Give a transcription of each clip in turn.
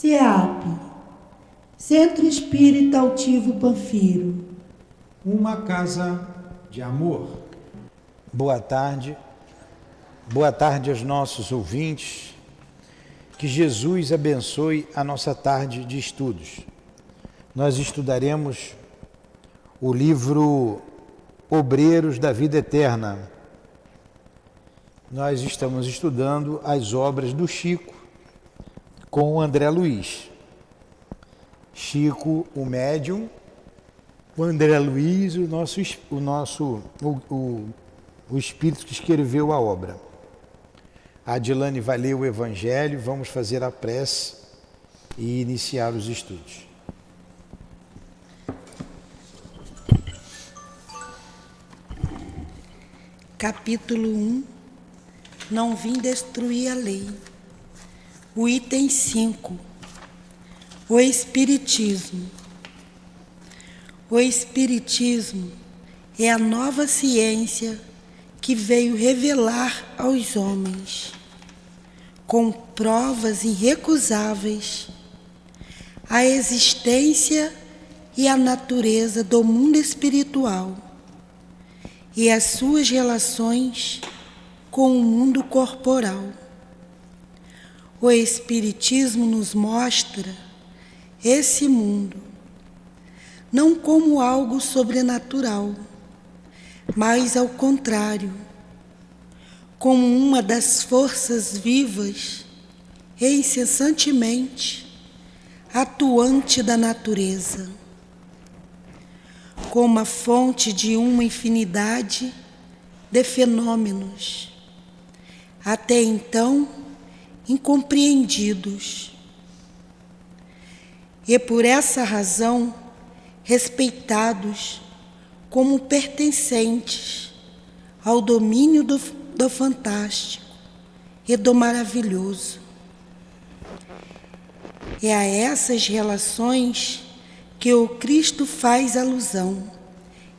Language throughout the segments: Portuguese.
CEAP, Centro Espírita Altivo Panfiro. Uma casa de amor. Boa tarde aos nossos ouvintes. Que Jesus abençoe a nossa tarde de estudos. Nós estudaremos o livro Obreiros da Vida Eterna. Nós estamos estudando as obras do Chico com o André Luiz. Chico, o médium, o André Luiz, o espírito que escreveu a obra. A Adilane vai ler o Evangelho, vamos fazer a prece e iniciar os estudos. Capítulo 1. Não vim destruir a lei. O item 5. O Espiritismo. O Espiritismo é a nova ciência que veio revelar aos homens, com provas irrecusáveis, a existência e a natureza do mundo espiritual e as suas relações com o mundo corporal. O Espiritismo nos mostra esse mundo não como algo sobrenatural, mas ao contrário, como uma das forças vivas e incessantemente atuante da natureza, como a fonte de uma infinidade de fenômenos até então incompreendidos, e por essa razão respeitados como pertencentes ao domínio do fantástico e do maravilhoso. É a essas relações que o Cristo faz alusão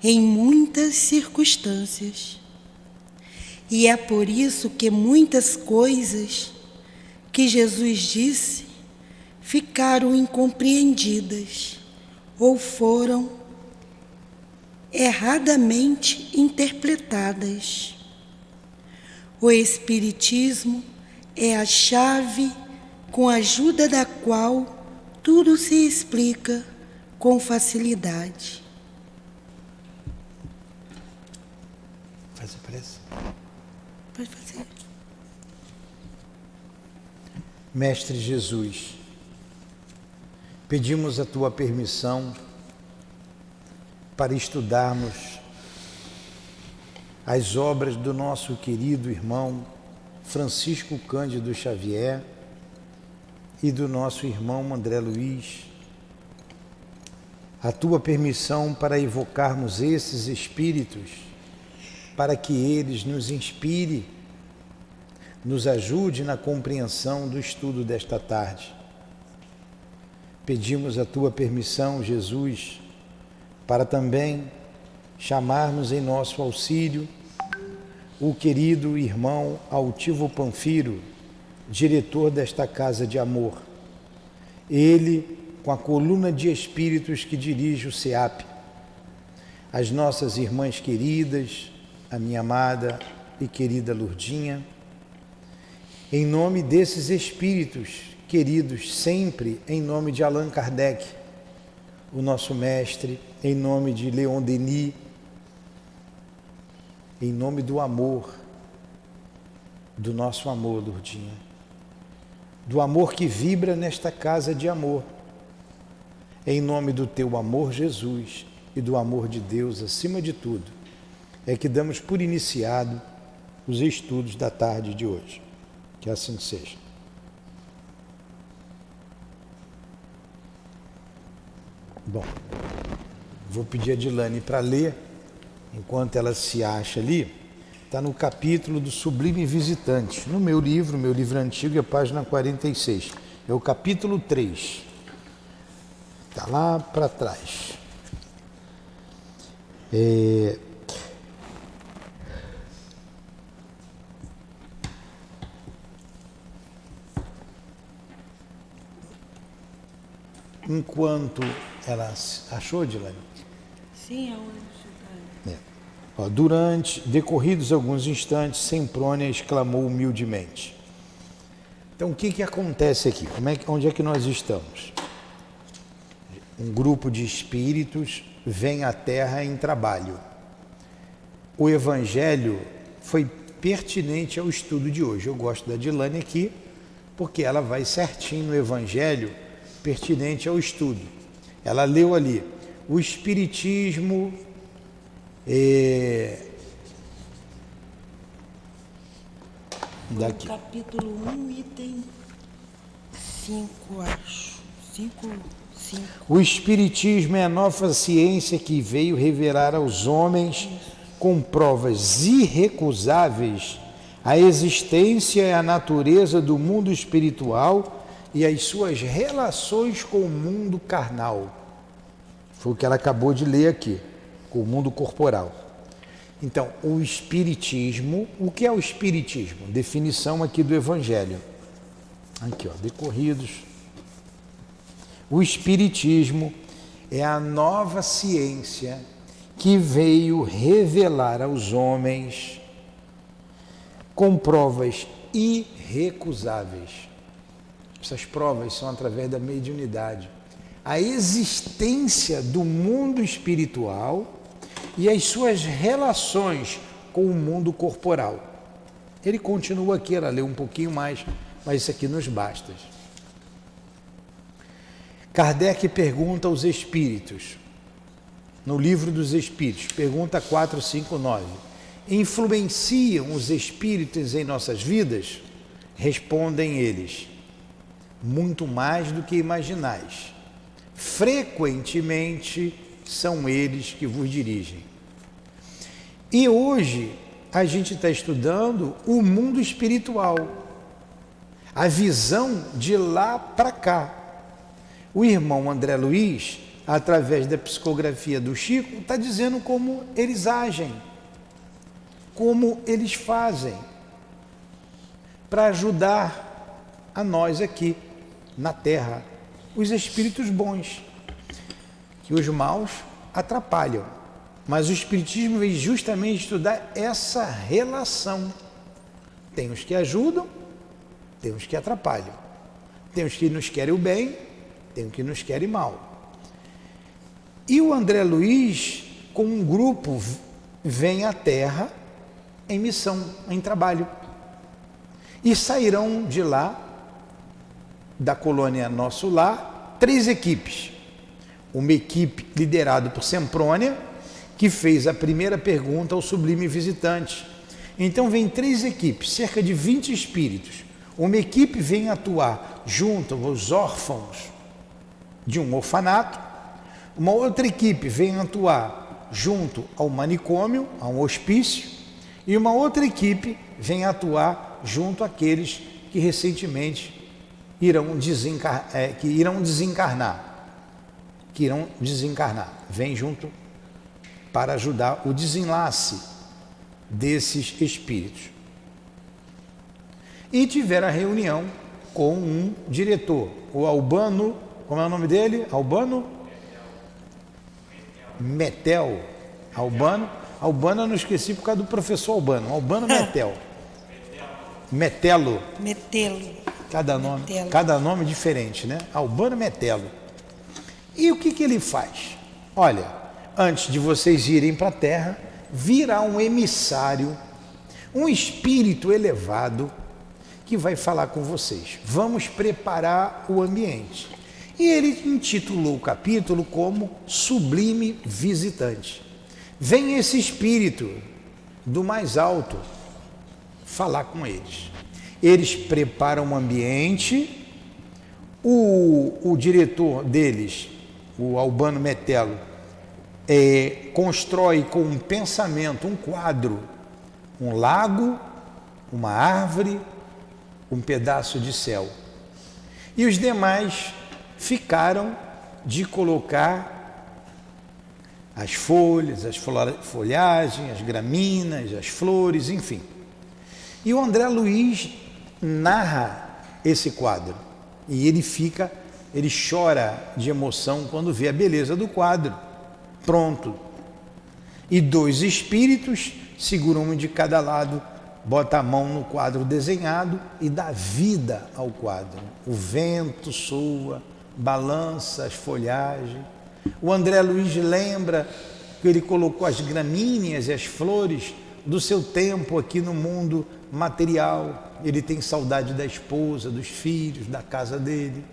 em muitas circunstâncias. E é por isso que muitas coisas que Jesus disse ficaram incompreendidas ou foram erradamente interpretadas. O Espiritismo é a chave com a ajuda da qual tudo se explica com facilidade. Faz a prece. Pode fazer. Mestre Jesus, pedimos a tua permissão para estudarmos as obras do nosso querido irmão Francisco Cândido Xavier e do nosso irmão André Luiz. A tua permissão para evocarmos esses espíritos, para que eles nos inspirem, nos ajude na compreensão do estudo desta tarde. Pedimos a tua permissão, Jesus, para também chamarmos em nosso auxílio o querido irmão Altivo Panfiro, diretor desta casa de amor. Ele, com a coluna de espíritos que dirige o CEAP, as nossas irmãs queridas, a minha amada e querida Lourdinha, em nome desses espíritos queridos, sempre em nome de Allan Kardec, o nosso mestre, em nome de Leon Denis, em nome do amor, do nosso amor, Lourdinha, do amor que vibra nesta casa de amor, em nome do teu amor, Jesus, e do amor de Deus acima de tudo, é que damos por iniciado os estudos da tarde de hoje. Que assim seja. Bom, vou pedir a Adilane para ler, enquanto ela se acha ali. Está no capítulo do Sublime Visitante. No meu livro antigo, é página 46. É o capítulo 3. Está lá para trás. enquanto ela achou, Dilane? Sim, aonde? Ó, durante, decorridos alguns instantes, Semprônia exclamou humildemente. Então, o que acontece aqui? Onde é que nós estamos? Um grupo de espíritos vem à Terra em trabalho. O Evangelho foi pertinente ao estudo de hoje. Eu gosto da Dilane aqui, porque ela vai certinho no Evangelho, pertinente ao estudo. Ela leu ali, o Espiritismo daqui. Capítulo 1, item 5, acho. 5. O Espiritismo é a nova ciência que veio revelar aos homens, com provas irrecusáveis, a existência e a natureza do mundo espiritual e as suas relações com o mundo carnal. Foi o que ela acabou de ler aqui, com o mundo corporal. Então, o Espiritismo, o que é o Espiritismo? Definição aqui do Evangelho. Aqui, ó, decorridos. O Espiritismo é a nova ciência que veio revelar aos homens, com provas irrecusáveis. Essas provas são através da mediunidade. A existência do mundo espiritual e as suas relações com o mundo corporal. Ele continua aqui, ela leu um pouquinho mais, mas isso aqui nos basta. Kardec pergunta aos espíritos, no Livro dos Espíritos, pergunta 459, influenciam os espíritos em nossas vidas? Respondem eles, muito mais do que imaginais. Frequentemente são eles que vos dirigem. E hoje a gente está estudando o mundo espiritual, a visão de lá para cá. O irmão André Luiz, através da psicografia do Chico, está dizendo como eles agem, como eles fazem, para ajudar a nós aqui na Terra, os espíritos bons, que os maus atrapalham. Mas o Espiritismo veio justamente estudar essa relação. Tem os que ajudam, tem os que atrapalham. Tem os que nos querem o bem, tem os que nos querem mal. E o André Luiz, com um grupo, vem à Terra em missão, em trabalho. E sairão de lá, da colônia Nosso Lar, 3 equipes. Uma equipe liderada por Semprônia, que fez a primeira pergunta ao sublime visitante. Então vem 3 equipes, cerca de 20 espíritos. Uma equipe vem atuar junto aos órfãos de um orfanato, uma outra equipe vem atuar junto ao manicômio, a um hospício, e uma outra equipe vem atuar junto àqueles que recentemente irão desencarnar. Vem junto para ajudar o desenlace desses espíritos. E tiveram a reunião com um diretor, o Albano, como é o nome dele? Albano? Metel. Albano, eu não esqueci por causa do professor Albano Metel. Metelo. Cada nome diferente, né? Albano Metelo. E o que ele faz? Olha, antes de vocês irem para a Terra, virá um emissário, um espírito elevado que vai falar com vocês. Vamos preparar o ambiente. E ele intitulou o capítulo como Sublime Visitante. Vem esse espírito do mais alto falar com eles. Eles preparam o ambiente, o diretor deles, o Albano Metelo, constrói com um pensamento, um quadro, um lago, uma árvore, um pedaço de céu. E os demais ficaram de colocar as folhas, as folhagens, as gramíneas, as flores, enfim. E o André Luiz narra esse quadro e ele fica ele chora de emoção quando vê a beleza do quadro. Pronto. E 2 espíritos seguram um de cada lado, bota a mão no quadro desenhado e dá vida ao quadro. O vento soa, balança as folhagens. O André Luiz lembra que ele colocou as gramíneas e as flores do seu tempo aqui no mundo material. Ele tem saudade da esposa, dos filhos, da casa dele.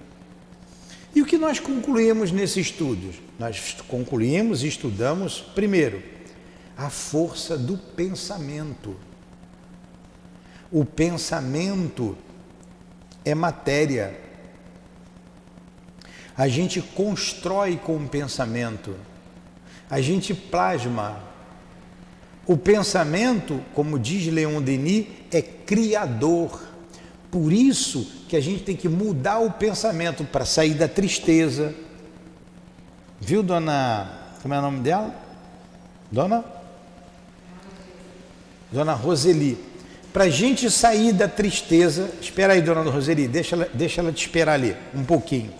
E o que nós concluímos nesse estudo? Nós concluímos e estudamos, primeiro, a força do pensamento. O pensamento é matéria. A gente constrói com o pensamento. A gente plasma. O pensamento, como diz Leon Denis, é criador. Por isso que a gente tem que mudar o pensamento para sair da tristeza. Viu, dona... Como é o nome dela? Dona Roseli. Para a gente sair da tristeza... Espera aí, dona Roseli, deixa ela te esperar ali um pouquinho.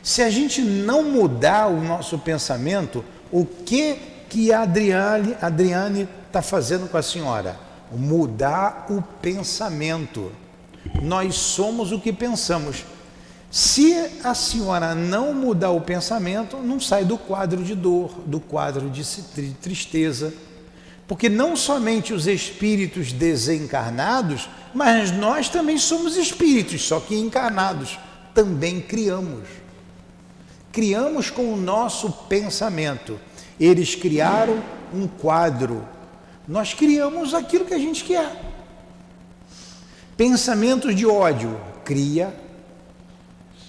Se a gente não mudar o nosso pensamento, o que a Adriane está fazendo com a senhora? Mudar o pensamento. Nós somos o que pensamos. Se a senhora não mudar o pensamento, não sai do quadro de dor, do quadro de tristeza. Porque não somente os espíritos desencarnados, mas nós também somos espíritos, só que encarnados. Também criamos. Criamos com o nosso pensamento. Eles criaram um quadro. Nós criamos aquilo que a gente quer. Pensamentos de ódio, cria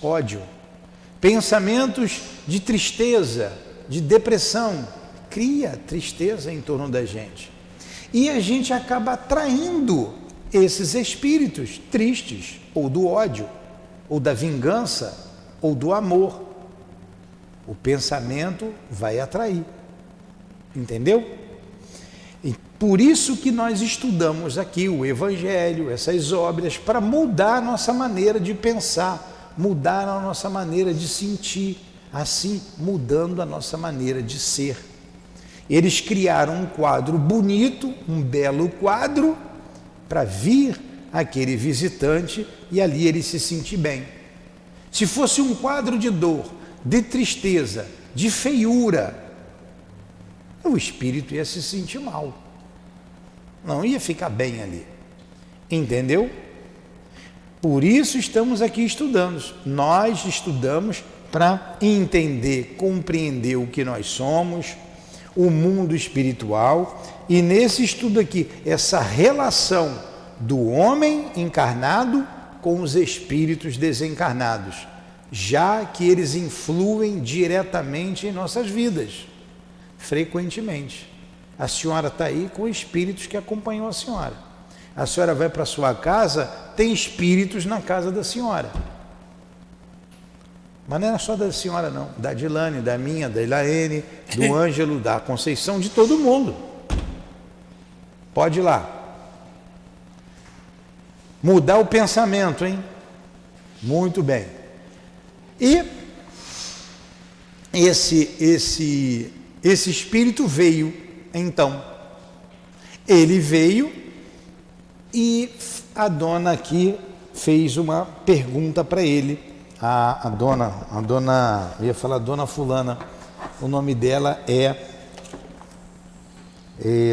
ódio. Pensamentos de tristeza, de depressão, cria tristeza em torno da gente. E a gente acaba atraindo esses espíritos tristes, ou do ódio, ou da vingança, ou do amor. O pensamento vai atrair. Entendeu? E por isso que nós estudamos aqui o Evangelho, essas obras, para mudar a nossa maneira de pensar, mudar a nossa maneira de sentir, assim mudando a nossa maneira de ser. Eles criaram um quadro bonito, um belo quadro, para vir aquele visitante e ali ele se sentir bem. Se fosse um quadro de dor, de tristeza, de feiura, o espírito ia se sentir mal. Não ia ficar bem ali. Entendeu? Por isso estamos aqui estudando. Nós estudamos para entender, compreender o que nós somos, o mundo espiritual, e nesse estudo aqui, essa relação do homem encarnado com os espíritos desencarnados, já que eles influem diretamente em nossas vidas, frequentemente. A senhora está aí com espíritos que acompanham a senhora. A senhora vai para a sua casa, tem espíritos na casa da senhora. Mas não é só da senhora não, da Dilane, da minha, da Ilaene, do Ângelo, da Conceição, de todo mundo. Pode ir lá. Mudar o pensamento, hein? Muito bem. E esse espírito veio, então. Ele veio e a dona aqui fez uma pergunta para ele. A dona, eu ia falar dona fulana, o nome dela é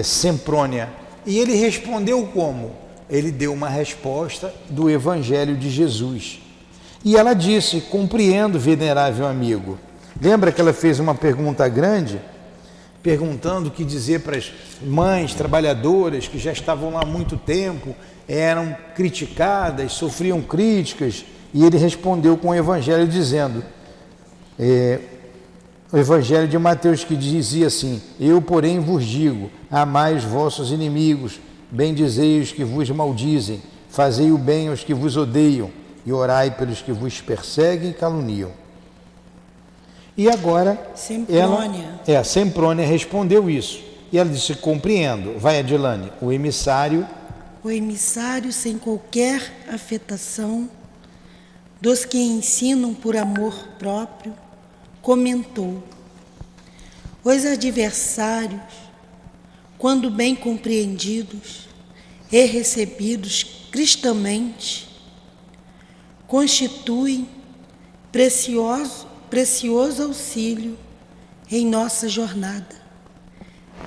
Semprônia. E ele respondeu como? Ele deu uma resposta do Evangelho de Jesus. E ela disse: compreendo, venerável amigo. Lembra que ela fez uma pergunta grande, perguntando o que dizer para as mães trabalhadoras que já estavam lá há muito tempo, eram criticadas, sofriam críticas, e ele respondeu com o Evangelho dizendo, o Evangelho de Mateus, que dizia assim: eu, porém, vos digo, amai os vossos inimigos, bendizei os que vos maldizem, fazei o bem aos que vos odeiam, e orai pelos que vos perseguem e caluniam. E agora, Semprônia respondeu isso. E ela disse: compreendo. Vai, Adilane. O emissário, sem qualquer afetação, dos que ensinam por amor próprio, comentou: os adversários, quando bem compreendidos e recebidos cristamente, constituem precioso auxílio em nossa jornada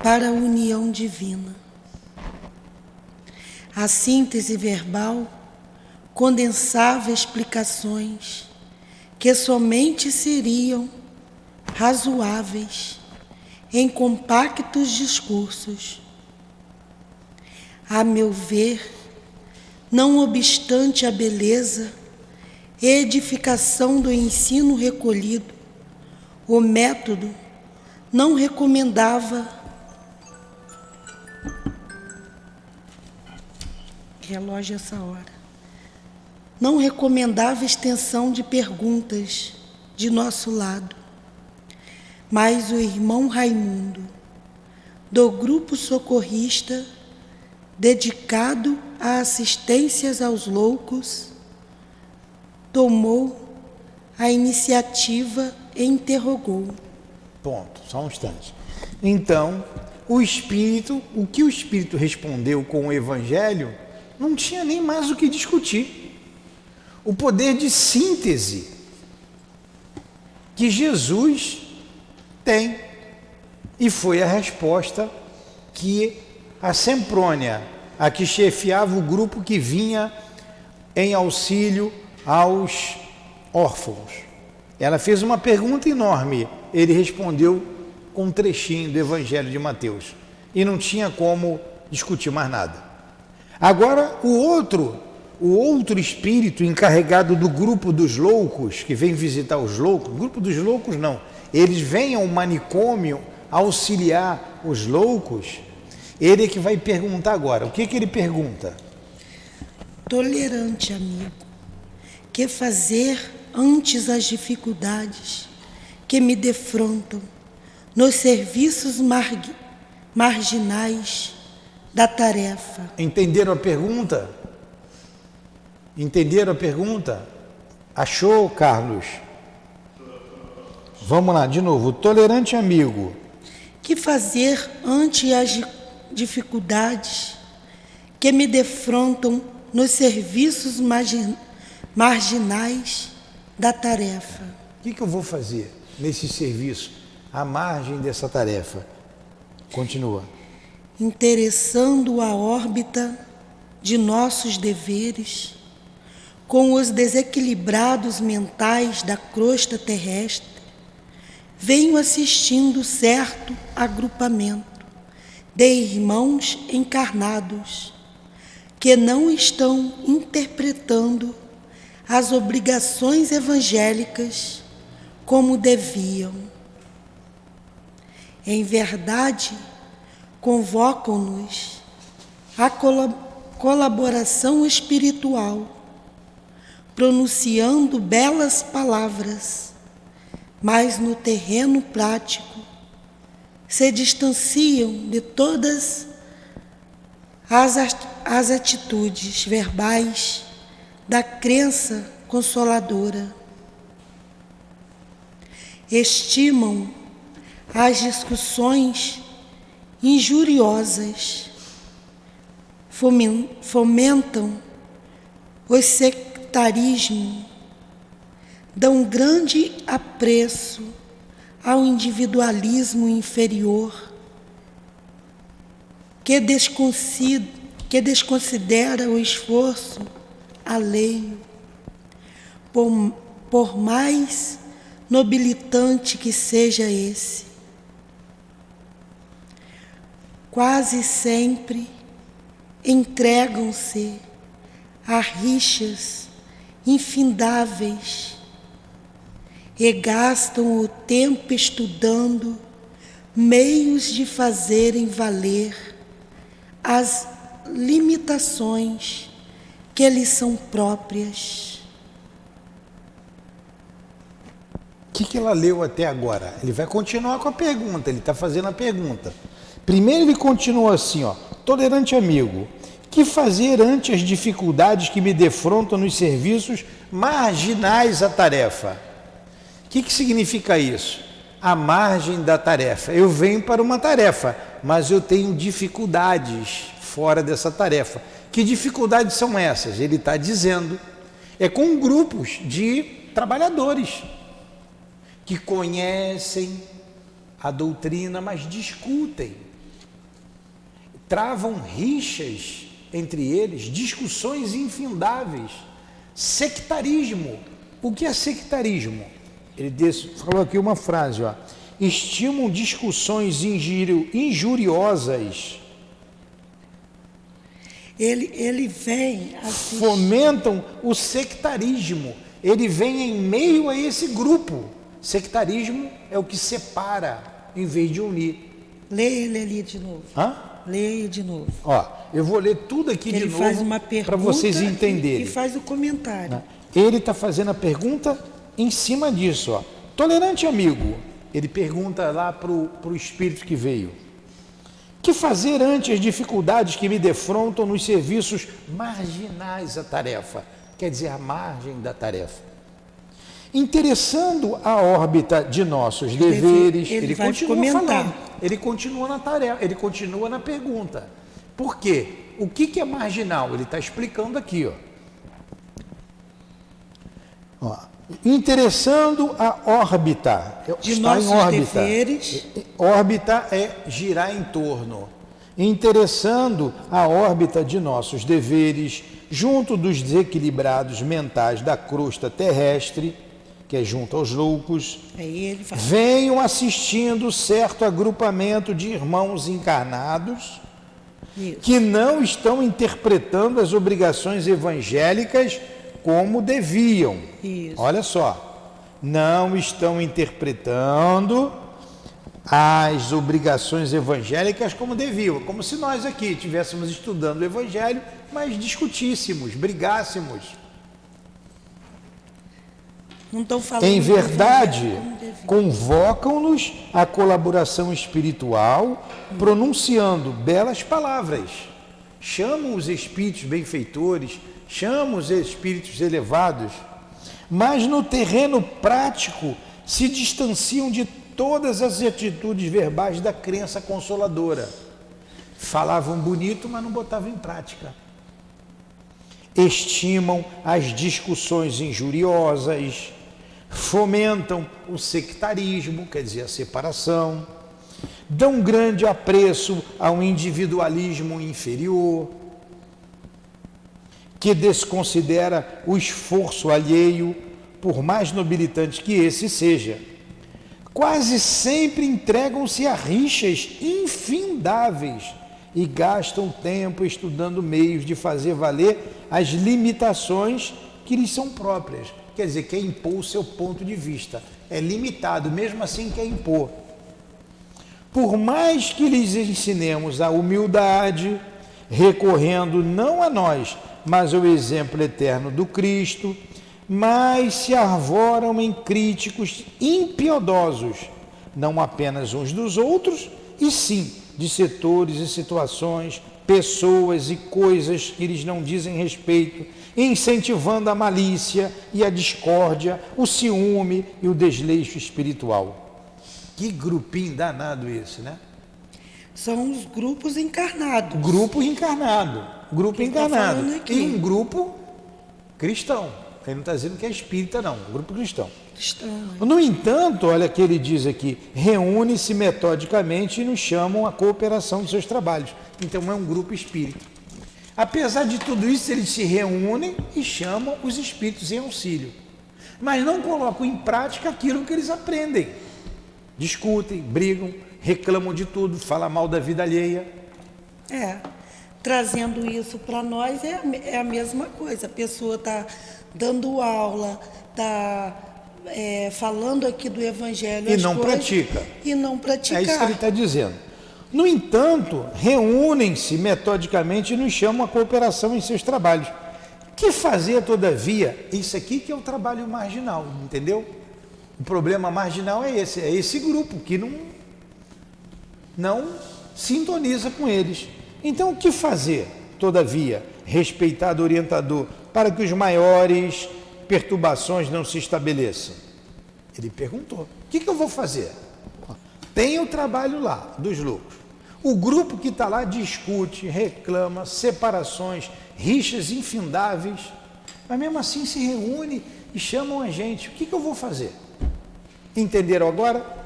para a união divina. A síntese verbal condensava explicações que somente seriam razoáveis em compactos discursos. A meu ver, não obstante a beleza e edificação do ensino recolhido, o método não recomendava relógio essa hora. Não recomendava extensão de perguntas de nosso lado. Mas o irmão Raimundo, do grupo socorrista dedicado a assistências aos loucos, tomou a iniciativa e interrogou. Ponto, só um instante. Então, o que o Espírito respondeu com o Evangelho, não tinha nem mais o que discutir. O poder de síntese que Jesus tem. E foi a resposta que a Semprônia, a que chefiava o grupo que vinha em auxílio aos órfãos, ela fez uma pergunta enorme, ele respondeu com um trechinho do Evangelho de Mateus, e não tinha como discutir mais nada. Agora o outro espírito encarregado do grupo dos loucos, que vem visitar os loucos, grupo dos loucos não, eles vêm ao manicômio auxiliar os loucos, ele é que vai perguntar agora. O que ele pergunta? Tolerante amigo, que fazer antes as dificuldades que me defrontam nos serviços marginais da tarefa? Entenderam a pergunta? Entenderam a pergunta? Achou, Carlos? Vamos lá, de novo. Tolerante amigo. Que fazer ante as dificuldades que me defrontam nos serviços marginais da tarefa? O que eu vou fazer nesse serviço, à margem dessa tarefa? Continua. Interessando a órbita de nossos deveres com os desequilibrados mentais da crosta terrestre, venho assistindo certo agrupamento de irmãos encarnados que não estão interpretando as obrigações evangélicas como deviam. Em verdade, convocam-nos à colaboração espiritual, pronunciando belas palavras, mas no terreno prático se distanciam de todas as atitudes verbais da crença consoladora. Estimam as discussões injuriosas, fomentam o sectarismo, dão grande apreço ao individualismo inferior, que desconsidera o esforço alheio, por mais nobilitante que seja esse. Quase sempre entregam-se a rixas infindáveis e gastam o tempo estudando meios de fazerem valer as limitações que lhes são próprias. O que ela leu até agora? Ele vai continuar com a pergunta, ele está fazendo a pergunta. Primeiro ele continua assim, ó, tolerante amigo, Que fazer ante as dificuldades que me defrontam nos serviços marginais à tarefa? O que significa isso? A margem da tarefa. Eu venho para uma tarefa, mas eu tenho dificuldades fora dessa tarefa. Que dificuldades são essas? Ele está dizendo. É com grupos de trabalhadores que conhecem a doutrina, mas discutem. Travam rixas entre eles, discussões infindáveis. Sectarismo. O que é sectarismo? Ele falou aqui uma frase, ó. Estimam discussões injuriosas. Ele vem assistir. Fomentam o sectarismo. Ele vem em meio a esse grupo. Sectarismo é o que separa, em vez de unir. Leia ele ali de novo. Hã? Leia de novo. Ó, eu vou ler tudo aqui Ele de novo faz uma pergunta para vocês entenderem. e faz o comentário. Ele está fazendo a pergunta em cima disso, ó. Tolerante amigo, ele pergunta lá para o espírito que veio. Que fazer ante as dificuldades que me defrontam nos serviços marginais à tarefa? Quer dizer, a margem da tarefa. Interessando a órbita de nossos deveres, ele vai continua comentar. falando, ele continua na tarefa, ele continua na pergunta. Por quê? O que é marginal? Ele está explicando aqui, ó. Interessando a órbita De está nossos em órbita. deveres. Órbita é girar em torno. Interessando a órbita de nossos deveres junto dos desequilibrados mentais da crosta terrestre, que é junto aos loucos, Aí ele fala. venham assistindo certo agrupamento de irmãos encarnados Isso. que não estão interpretando as obrigações evangélicas como deviam. Isso. Olha só, não estão interpretando as obrigações evangélicas como deviam, como se nós aqui estivéssemos estudando o evangelho, mas discutíssemos, brigássemos. Não estão falando. Em verdade, como devia. convocam-nos à colaboração espiritual, pronunciando belas palavras. Chamam os espíritos benfeitores, chamam os espíritos elevados, mas no terreno prático se distanciam de todas as atitudes verbais da crença consoladora. Falavam bonito, mas não botavam em prática. Estimam as discussões injuriosas, fomentam o sectarismo, quer dizer, a separação, dão grande apreço ao individualismo inferior, que desconsidera o esforço alheio, por mais nobilitante que esse seja. Quase sempre entregam-se a rixas infindáveis e gastam tempo estudando meios de fazer valer as limitações que lhes são próprias. Quer dizer, quer impor o seu ponto de vista. É limitado, mesmo assim quer impor. Por mais que lhes ensinemos a humildade, recorrendo não a nós, mas ao exemplo eterno do Cristo, mas se arvoram em críticos impiedosos, não apenas uns dos outros, e sim de setores e situações, pessoas e coisas que lhes não dizem respeito, incentivando a malícia e a discórdia, o ciúme e o desleixo espiritual. Que grupinho danado esse, né? São os grupos encarnados. Grupo encarnado. Grupo Que tá encarnado. falando aqui. E um grupo cristão. Ele não está dizendo que é espírita, não. Um grupo cristão. Cristão. No entanto, olha que ele diz aqui, reúne-se metodicamente e nos chamam à cooperação dos seus trabalhos. Então é um grupo espírita. Apesar de tudo isso, eles se reúnem e chamam os espíritos em auxílio. Mas não colocam em prática aquilo que eles aprendem. Discutem, brigam, reclamam de tudo, falam mal da vida alheia. Trazendo isso para nós é a mesma coisa. A pessoa está dando aula, está falando aqui do Evangelho E não pratica. E não praticar. É isso que ele está dizendo. No entanto, reúnem-se metodicamente e nos chamam à cooperação em seus trabalhos. Que fazer, todavia? Isso aqui que é o trabalho marginal, entendeu? O problema marginal é esse grupo que não sintoniza com eles. Então, o que fazer? todavia, respeitado orientador, para que os maiores perturbações não se estabeleçam? Ele perguntou: o que eu vou fazer? Tem o trabalho lá dos loucos. O grupo que está lá discute, reclama, separações, rixas infindáveis, mas mesmo assim se reúne e chamam a gente. O que eu vou fazer? Entenderam agora?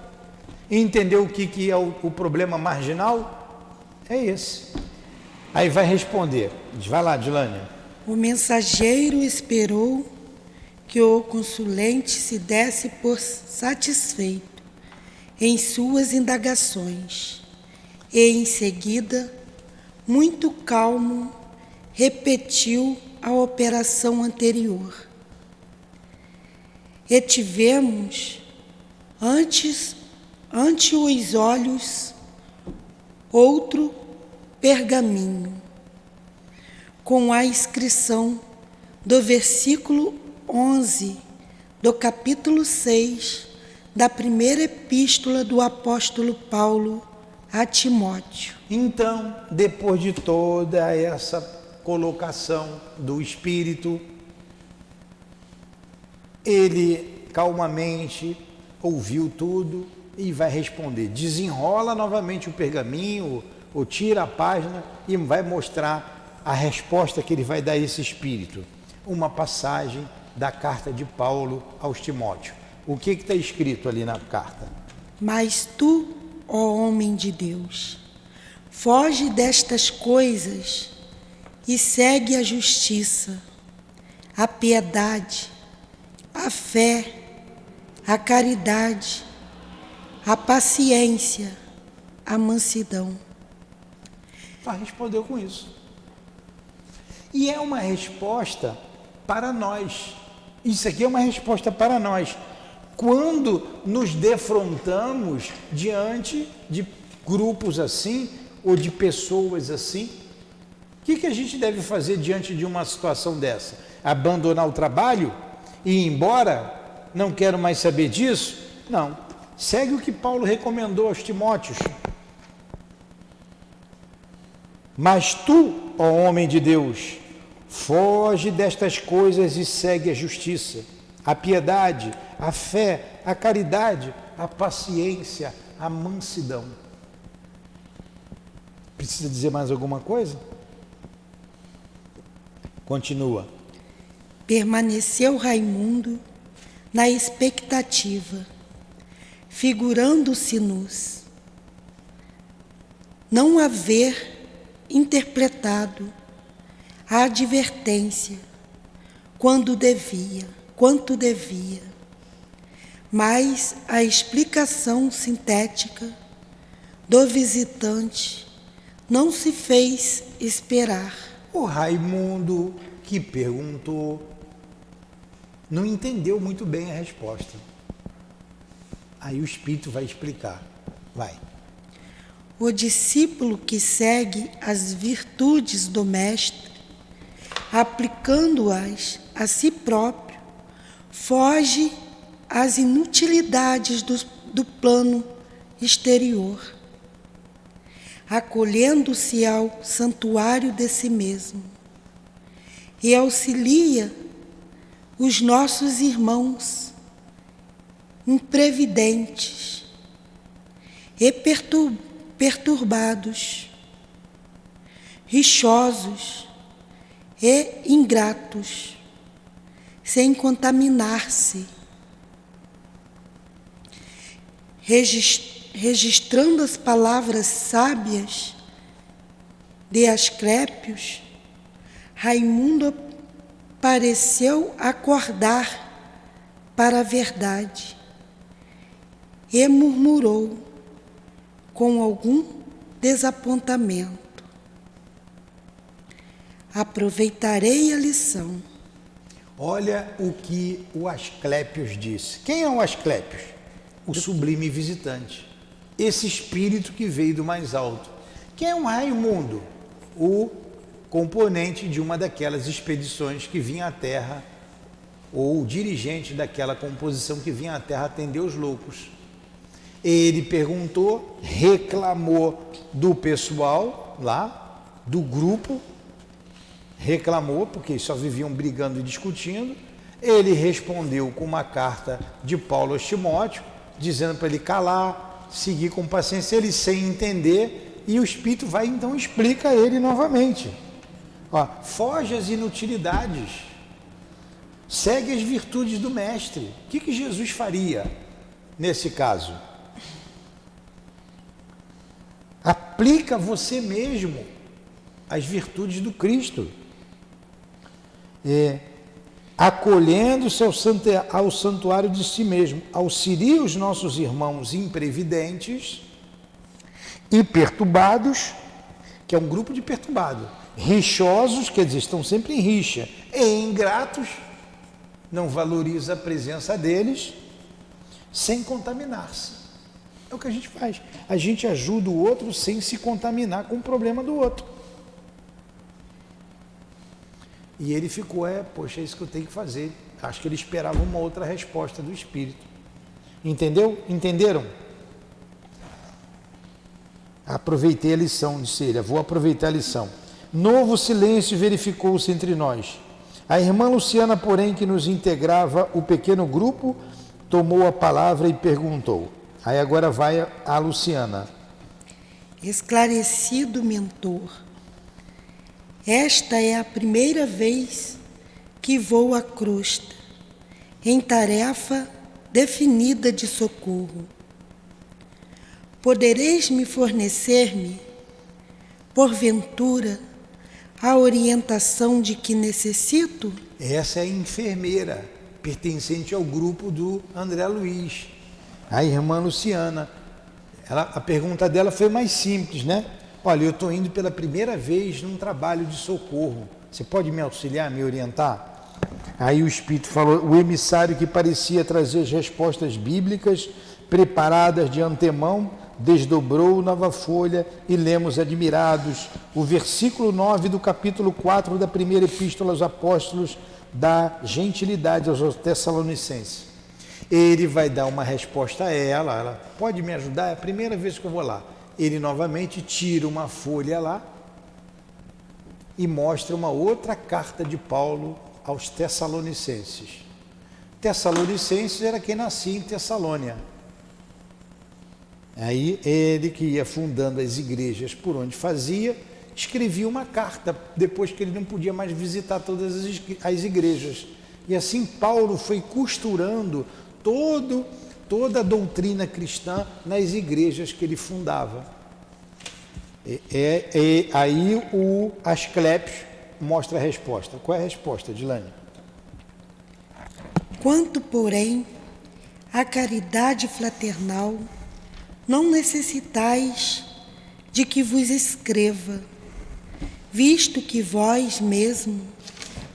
Entendeu o que é o problema marginal? É esse. Aí vai responder. Vai lá, Dilânia. O mensageiro esperou que o consulente se desse por satisfeito em suas indagações e, em seguida, muito calmo, repetiu a operação anterior. E tivemos ante os olhos outro pergaminho com a inscrição do versículo 11 do capítulo 6 da primeira epístola do apóstolo Paulo a Timóteo. Então, depois de toda essa colocação do Espírito, ele calmamente ouviu tudo e vai responder. Desenrola novamente o pergaminho, ou tira a página e vai mostrar a resposta que ele vai dar a esse Espírito. Uma passagem da carta de Paulo aos Timóteos. O que está escrito ali na carta? Mas tu, ó homem de Deus, foge destas coisas e segue a justiça, a piedade, a fé, a caridade, a paciência, a mansidão. Respondeu com isso. E é uma resposta para nós. Isso aqui é uma resposta para nós. Quando nos defrontamos diante de grupos assim, ou de pessoas assim, o que a gente deve fazer diante de uma situação dessa? Abandonar o trabalho e ir embora? Não quero mais saber disso? Não. Segue o que Paulo recomendou aos Timóteos. Mas tu, ó homem de Deus, foge destas coisas e segue a justiça, a piedade, a fé, a caridade, a paciência, a mansidão. Precisa dizer mais alguma coisa? Continua. Permaneceu Raimundo na expectativa, figurando-se-nos não haver interpretado a advertência quanto devia, mas a explicação sintética do visitante não se fez esperar. O Raimundo, que perguntou, não entendeu muito bem a resposta. Aí o Espírito vai explicar. Vai. O discípulo que segue as virtudes do Mestre, aplicando-as a si próprio, foge às inutilidades do plano exterior, acolhendo-se ao santuário de si mesmo, e auxilia os nossos irmãos imprevidentes e perturbados, rixosos e ingratos, sem contaminar-se, registrando as palavras sábias de Asclépios. Raimundo pareceu acordar para a verdade e murmurou com algum desapontamento: aproveitarei a lição. Olha o que o Asclépios disse. Quem é o Asclépios? O sublime visitante. Esse espírito que veio do mais alto. Quem é o Raimundo? O componente de uma daquelas expedições que vinha à Terra, ou o dirigente daquela composição que vinha à Terra atender os loucos. Ele perguntou, reclamou do pessoal lá, do grupo, reclamou, porque só viviam brigando e discutindo. Ele respondeu com uma carta de Paulo a Timóteo, dizendo para ele calar, seguir com paciência, ele sem entender, e o Espírito vai então explica a ele novamente. Ó, foge às inutilidades, segue as virtudes do Mestre. O que Jesus faria nesse caso? Aplica você mesmo as virtudes do Cristo, acolhendo-se ao santuário de si mesmo, auxilia os nossos irmãos imprevidentes e perturbados, que é um grupo de perturbados, rixosos, quer dizer, estão sempre em rixa, e ingratos, não valoriza a presença deles, sem contaminar-se. É o que a gente faz, a gente ajuda o outro sem se contaminar com o problema do outro. E ele ficou, poxa, é isso que eu tenho que fazer. Acho que ele esperava uma outra resposta do Espírito. Entendeu? Entenderam? Aproveitei a lição, disse ele, vou aproveitar a lição. Novo silêncio verificou-se entre nós. A irmã Luciana, porém, que nos integrava o pequeno grupo, tomou a palavra e perguntou. Aí agora vai a Luciana. Esclarecido mentor, esta é a primeira vez que vou à crosta, em tarefa definida de socorro. Podereis me fornecer-me, porventura, a orientação de que necessito? Essa é a enfermeira, pertencente ao grupo do André Luiz, a irmã Luciana. A pergunta dela foi mais simples, né? Olha, eu estou indo pela primeira vez num trabalho de socorro. Você pode me auxiliar, me orientar? Aí o Espírito falou, o emissário que parecia trazer as respostas bíblicas preparadas de antemão, desdobrou nova folha e lemos admirados o versículo 9 do capítulo 4 da primeira epístola aos apóstolos da gentilidade aos Tessalonicenses. Ele vai dar uma resposta a ela pode me ajudar? É a primeira vez que eu vou lá. Ele novamente tira uma folha lá e mostra uma outra carta de Paulo aos Tessalonicenses. Tessalonicenses era quem nascia em Tessalônia. Aí ele que ia fundando as igrejas por onde fazia, escrevia uma carta, depois que ele não podia mais visitar todas as igrejas. E assim Paulo foi costurando toda a doutrina cristã nas igrejas que ele fundava. Aí o Asclepios mostra a resposta. Qual é a resposta, Dilane? Quanto, porém, à caridade fraternal, não necessitais de que vos escreva, visto que vós mesmo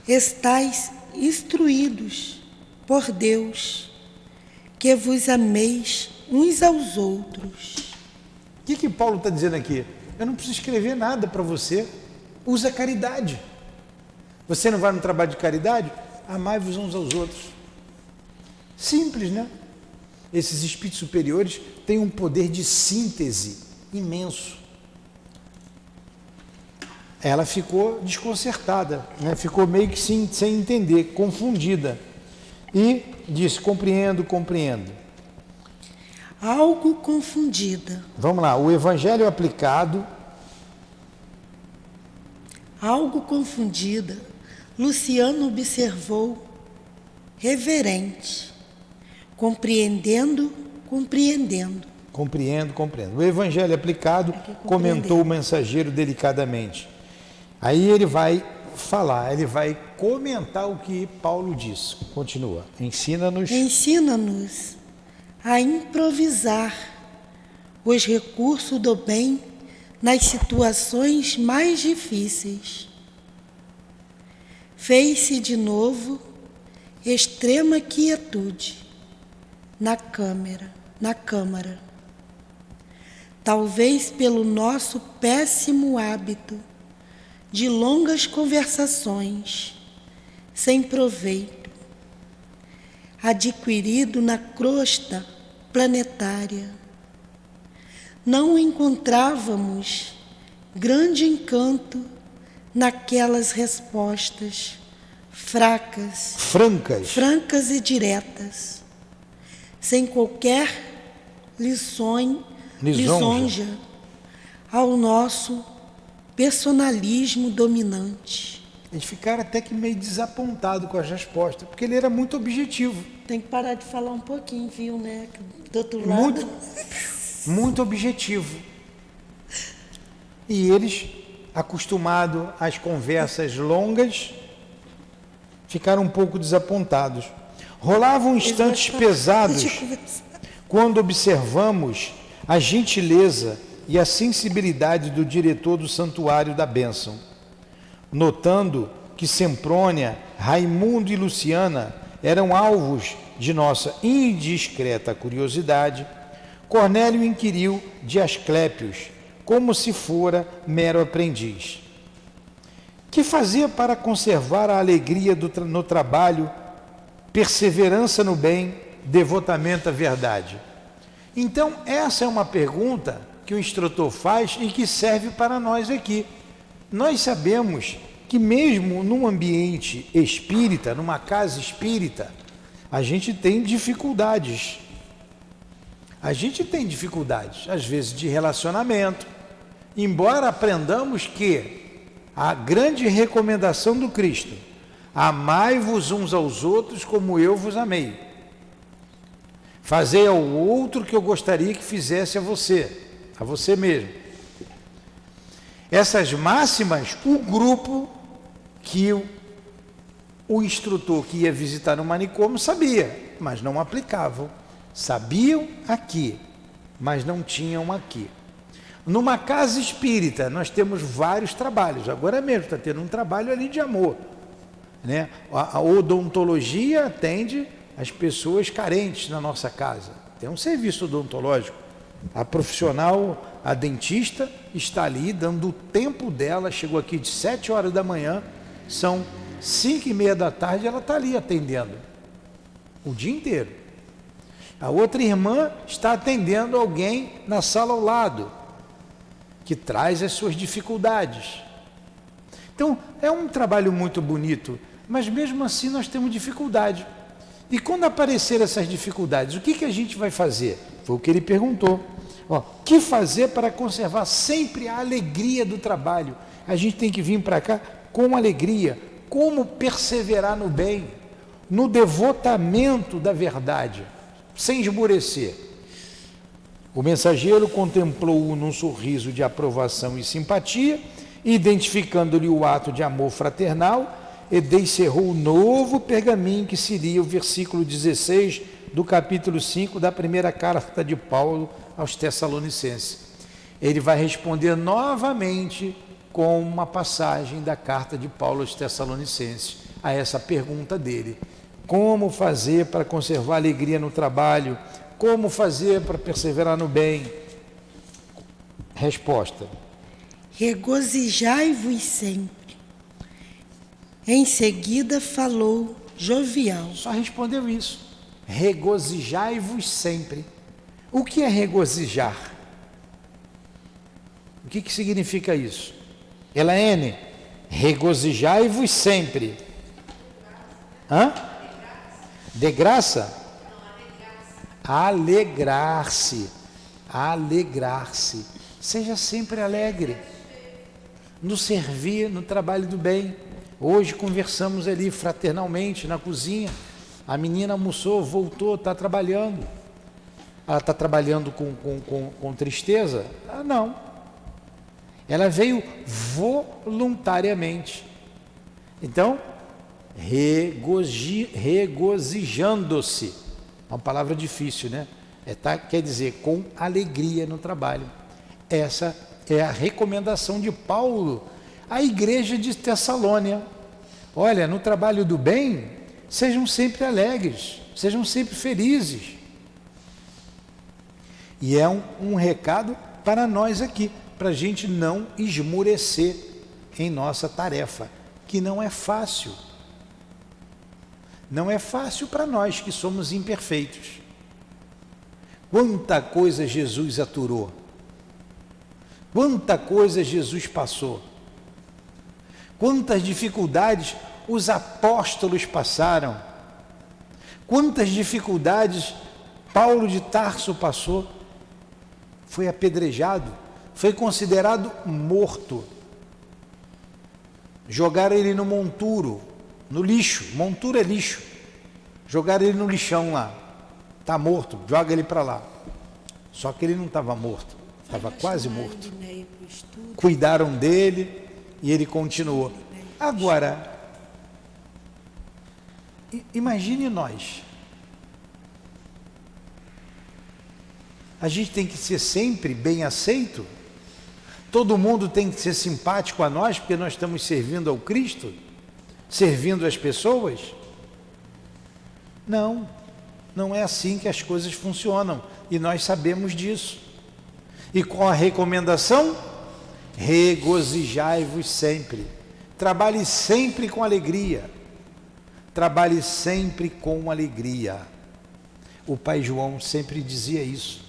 estáis instruídos por Deus, que vos ameis uns aos outros. O que Paulo está dizendo aqui? Eu não preciso escrever nada para você. Usa a caridade. Você não vai no trabalho de caridade? Amai-vos uns aos outros. Simples, né? Esses espíritos superiores têm um poder de síntese imenso. Ela ficou desconcertada, né? Ficou meio que sem entender, confundida. E disse, compreendo. Algo confundida. Vamos lá, o Evangelho aplicado. Algo confundida, Luciano observou, reverente, compreendendo. Compreendo. O Evangelho aplicado, comentou o mensageiro delicadamente. Aí ele vai falar, ele vai comentar o que Paulo disse. Continua. Ensina-nos A improvisar os recursos do bem nas situações mais difíceis. Fez-se de novo extrema quietude na câmara. Talvez pelo nosso péssimo hábito de longas conversações sem proveito, adquirido na crosta planetária. Não encontrávamos grande encanto naquelas respostas francas e diretas, sem qualquer lisonja ao nosso personalismo dominante. Eles ficaram até que meio desapontados com as respostas, porque ele era muito objetivo. Tem que parar de falar um pouquinho, viu, né? Do outro lado. Muito objetivo. E eles, acostumados às conversas longas, ficaram um pouco desapontados. Rolavam instantes pesados quando observamos a gentileza e a sensibilidade do diretor do Santuário da Bênção. Notando que Semprônia, Raimundo e Luciana eram alvos de nossa indiscreta curiosidade, Cornélio inquiriu de Asclépios, como se fora mero aprendiz. Que fazia para conservar a alegria no trabalho, perseverança no bem, devotamento à verdade? Então, essa é uma pergunta que o instrutor faz e que serve para nós aqui. Nós sabemos que mesmo num ambiente espírita, numa casa espírita, a gente tem dificuldades. A gente tem dificuldades, às vezes, de relacionamento, embora aprendamos que a grande recomendação do Cristo, amai-vos uns aos outros como eu vos amei. Fazei ao outro que eu gostaria que fizesse a você mesmo. Essas máximas, o grupo que o instrutor que ia visitar no manicômio sabia, mas não aplicavam. Sabiam aqui, mas não tinham aqui. Numa casa espírita, nós temos vários trabalhos. Agora mesmo está tendo um trabalho ali de amor, né? A odontologia atende as pessoas carentes na nossa casa. Tem um serviço odontológico. A profissional, a dentista, está ali dando o tempo dela. Chegou aqui de 7 horas da manhã, são 5:30 da tarde, ela está ali atendendo o dia inteiro. A outra irmã está atendendo alguém na sala ao lado, que traz as suas dificuldades. Então, é um trabalho muito bonito, mas mesmo assim nós temos dificuldade. E quando aparecer essas dificuldades, o que a gente vai fazer? Foi o que ele perguntou. O que fazer para conservar sempre a alegria do trabalho? A gente tem que vir para cá com alegria. Como perseverar no bem, no devotamento da verdade, sem esmorecer. O mensageiro contemplou-o num sorriso de aprovação e simpatia, identificando-lhe o ato de amor fraternal, e descerrou o novo pergaminho que seria o versículo 16 do capítulo 5 da primeira carta de Paulo aos Tessalonicenses. Ele vai responder novamente com uma passagem da carta de Paulo aos Tessalonicenses, a essa pergunta dele. Como fazer para conservar alegria no trabalho? Como fazer para perseverar no bem? Resposta: regozijai-vos sempre. Em seguida falou jovial. Só respondeu isso. Regozijai-vos sempre. O que é regozijar? O que significa isso? Elaine, regozijai-vos sempre. Hã? De graça? Alegrar-se. Alegrar-se. Seja sempre alegre. No servir, no trabalho do bem. Hoje conversamos ali fraternalmente na cozinha. A menina almoçou, voltou, está trabalhando. Ela está trabalhando com tristeza? Ah, não. Ela veio voluntariamente. Então, regozijando-se. É uma palavra difícil, né? Quer dizer, com alegria no trabalho. Essa é a recomendação de Paulo à igreja de Tessalônia. Olha, no trabalho do bem, sejam sempre alegres, sejam sempre felizes. E é um recado para nós aqui, para a gente não esmorecer em nossa tarefa, que não é fácil. Não é fácil para nós que somos imperfeitos. Quanta coisa Jesus aturou. Quanta coisa Jesus passou. Quantas dificuldades os apóstolos passaram. Quantas dificuldades Paulo de Tarso passou. Foi apedrejado, foi considerado morto. Jogaram ele no monturo, no lixo. Monturo é lixo. Jogaram ele no lixão lá. Está morto, joga ele para lá. Só que ele não estava morto, estava quase morto. Cuidaram dele e ele continuou. Agora, imagine nós. A gente tem que ser sempre bem aceito? Todo mundo tem que ser simpático a nós porque nós estamos servindo ao Cristo? Servindo as pessoas? Não, não é assim que as coisas funcionam e nós sabemos disso. E com a recomendação? Regozijai-vos sempre. Trabalhe sempre com alegria. Trabalhe sempre com alegria. O Pai João sempre dizia isso.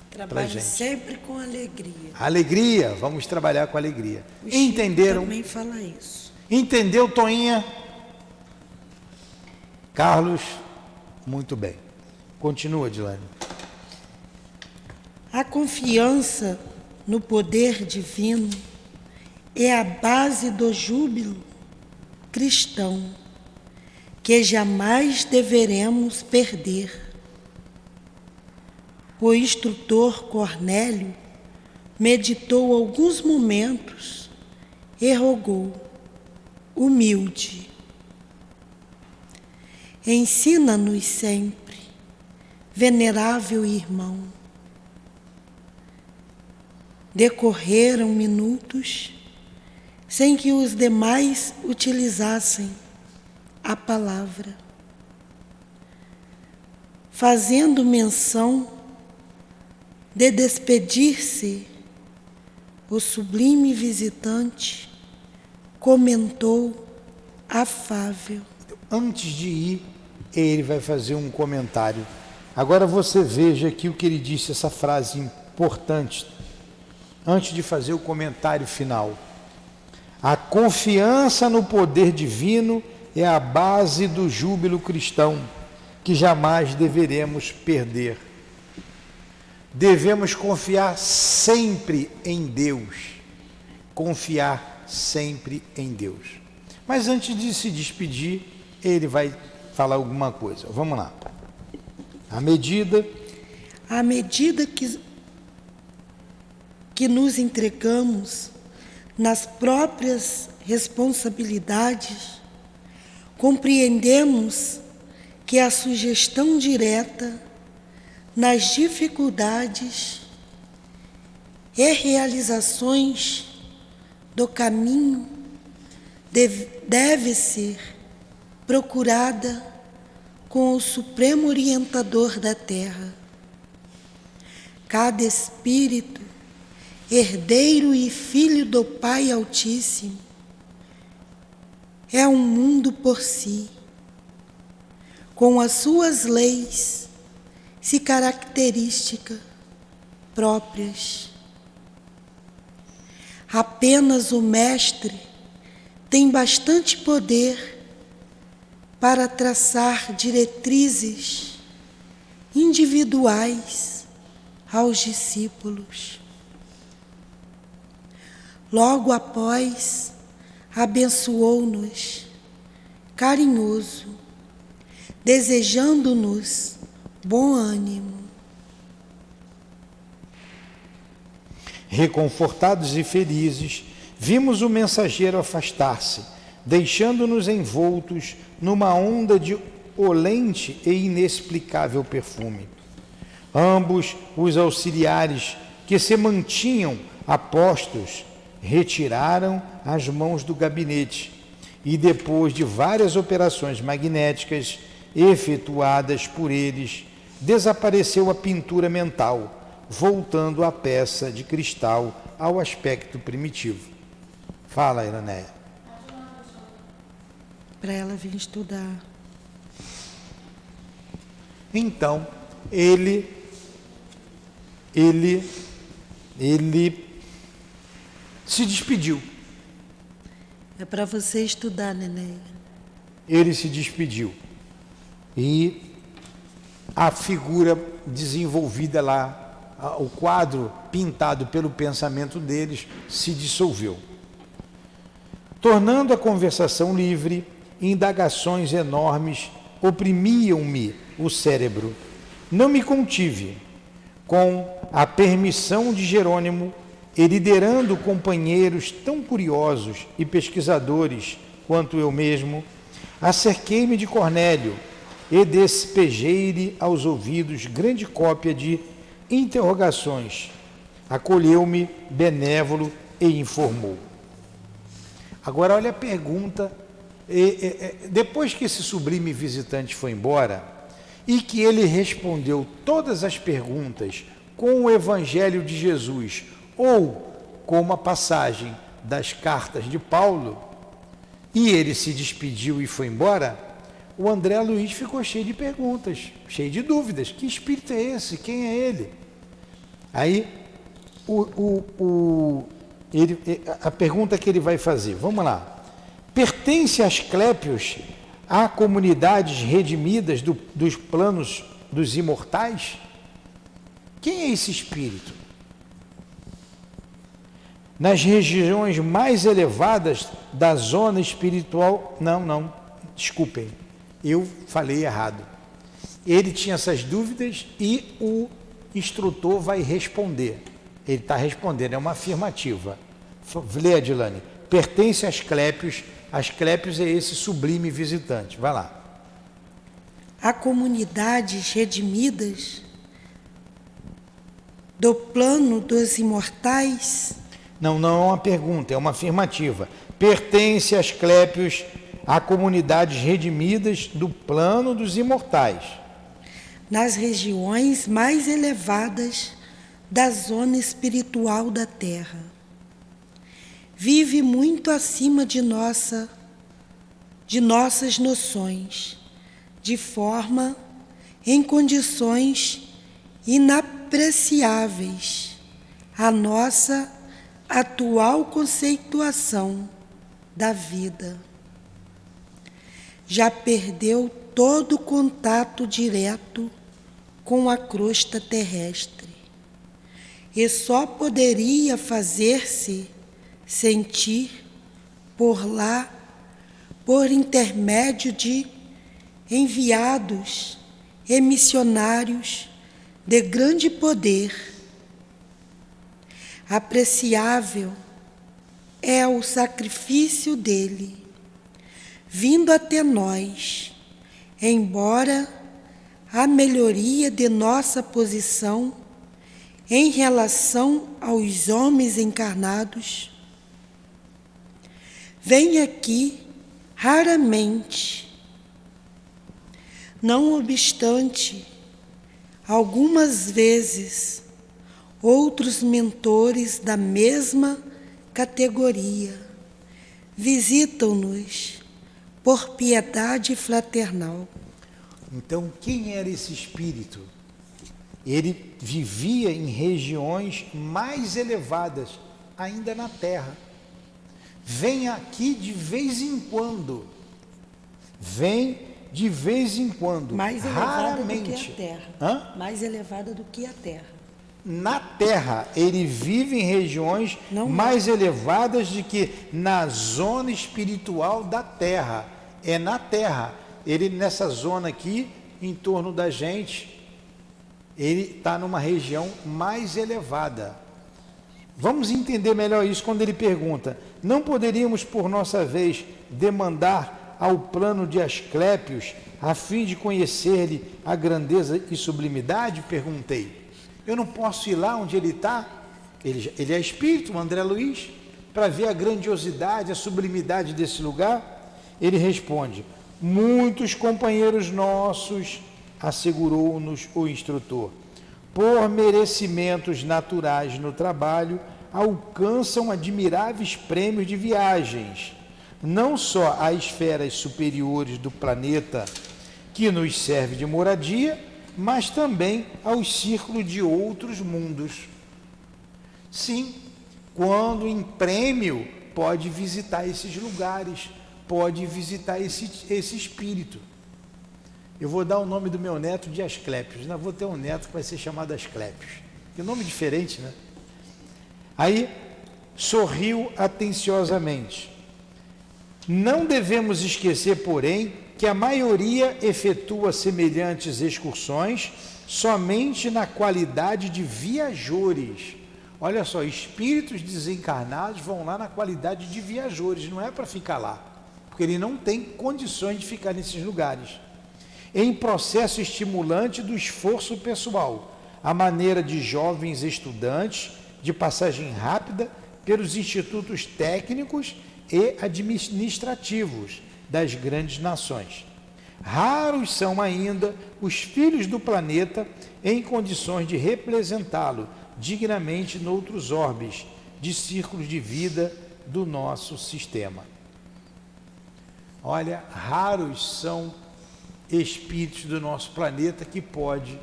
Trabalhe sempre com alegria. Alegria, vamos trabalhar com alegria. O Chico Entenderam? também fala isso. Entendeu, Toinha? Carlos, muito bem. Continua, Dilane. A confiança no poder divino é a base do júbilo cristão, que jamais deveremos perder. O instrutor Cornélio meditou alguns momentos e rogou, humilde: ensina-nos sempre, venerável irmão. Decorreram minutos sem que os demais utilizassem a palavra, fazendo menção de despedir-se. O sublime visitante comentou afável. Antes de ir, ele vai fazer um comentário. Agora você veja aqui o que ele disse, essa frase importante, antes de fazer o comentário final. A confiança no poder divino é a base do júbilo cristão, que jamais deveremos perder. Devemos confiar sempre em Deus. Confiar sempre em Deus. Mas antes de se despedir, ele vai falar alguma coisa. Vamos lá. À medida que nos entregamos nas próprias responsabilidades, compreendemos que a sugestão direta nas dificuldades e realizações do caminho deve ser procurada com o Supremo Orientador da Terra. Cada espírito, herdeiro e filho do Pai Altíssimo, é um mundo por si, com as suas leis e características próprias. Apenas o Mestre tem bastante poder para traçar diretrizes individuais aos discípulos. Logo após, abençoou-nos, carinhoso, desejando-nos bom ânimo. Reconfortados e felizes, vimos o mensageiro afastar-se, deixando-nos envoltos numa onda de olente e inexplicável perfume. Ambos os auxiliares que se mantinham apostos retiraram as mãos do gabinete e, depois de várias operações magnéticas efetuadas por eles, desapareceu a pintura mental, voltando a peça de cristal ao aspecto primitivo. Fala, Iraneia. Para ela vir estudar. Então, ele se despediu. É para você estudar, neném. Ele se despediu. E a figura desenvolvida lá, o quadro pintado pelo pensamento deles, se dissolveu. Tornando a conversação livre, indagações enormes oprimiam-me o cérebro. Não me contive. Com a permissão de Jerônimo, e liderando companheiros tão curiosos e pesquisadores quanto eu mesmo, acerquei-me de Cornélio e despejei-lhe aos ouvidos grande cópia de interrogações. Acolheu-me benévolo e informou. Agora olha a pergunta, depois que esse sublime visitante foi embora e que ele respondeu todas as perguntas com o Evangelho de Jesus ou com uma passagem das cartas de Paulo, e ele se despediu e foi embora, o André Luiz ficou cheio de perguntas, cheio de dúvidas. Que espírito é esse? Quem é ele? Aí, a pergunta que ele vai fazer, vamos lá. Pertence a Asclépios a comunidades redimidas dos planos dos imortais? Quem é esse espírito? Nas regiões mais elevadas da zona espiritual... Não, desculpem, eu falei errado. Ele tinha essas dúvidas e o instrutor vai responder. Ele está respondendo, é uma afirmativa. Lê, Adilane. Pertence a Asclépios. Asclépios é esse sublime visitante. Vai lá. Há comunidades redimidas do plano dos imortais? Não é uma pergunta, é uma afirmativa. Pertence a Asclépios a comunidades redimidas do plano dos imortais. Nas regiões mais elevadas da zona espiritual da Terra. Vive muito acima de nossas noções, de forma, em condições inapreciáveis, a nossa atual conceituação da vida. Já perdeu todo o contato direto com a crosta terrestre e só poderia fazer-se sentir por lá por intermédio de enviados e missionários de grande poder. Apreciável é o sacrifício dele, vindo até nós, embora a melhoria de nossa posição em relação aos homens encarnados vem aqui raramente. Não obstante, algumas vezes, outros mentores da mesma categoria visitam-nos por piedade fraternal. Então, quem era esse espírito? Ele vivia em regiões mais elevadas, ainda na Terra. Vem aqui de vez em quando. Mais elevada raramente. do que a Terra. Hã? Mais elevada do que a Terra. Na Terra, ele vive em regiões mais elevadas do que na zona espiritual da Terra. É na Terra. Ele, nessa zona aqui, em torno da gente, ele está numa região mais elevada. Vamos entender melhor isso quando ele pergunta: não poderíamos, por nossa vez, demandar ao plano de Asclépios, a fim de conhecer-lhe a grandeza e sublimidade? Perguntei. Eu não posso ir lá onde ele está? Ele é espírito, o André Luiz, para ver a grandiosidade, a sublimidade desse lugar? Ele responde: muitos companheiros nossos, assegurou-nos o instrutor, por merecimentos naturais no trabalho, alcançam admiráveis prêmios de viagens, não só a esferas superiores do planeta que nos serve de moradia, mas também aos círculos de outros mundos. Sim, quando em prêmio pode visitar esses lugares, pode visitar esse espírito. Eu vou dar o nome do meu neto de Asclépios. Ainda vou ter um neto que vai ser chamado Asclépios. Que nome diferente, né? Aí, sorriu atenciosamente. Não devemos esquecer, porém, que a maioria efetua semelhantes excursões somente na qualidade de viajores. Olha só, espíritos desencarnados vão lá na qualidade de viajores, não é para ficar lá, porque ele não tem condições de ficar nesses lugares. Em processo estimulante do esforço pessoal, à maneira de jovens estudantes de passagem rápida pelos institutos técnicos e administrativos das grandes nações. Raros são ainda os filhos do planeta em condições de representá-lo dignamente noutros orbes de círculos de vida do nosso sistema. Olha, raros são espíritos do nosso planeta que pode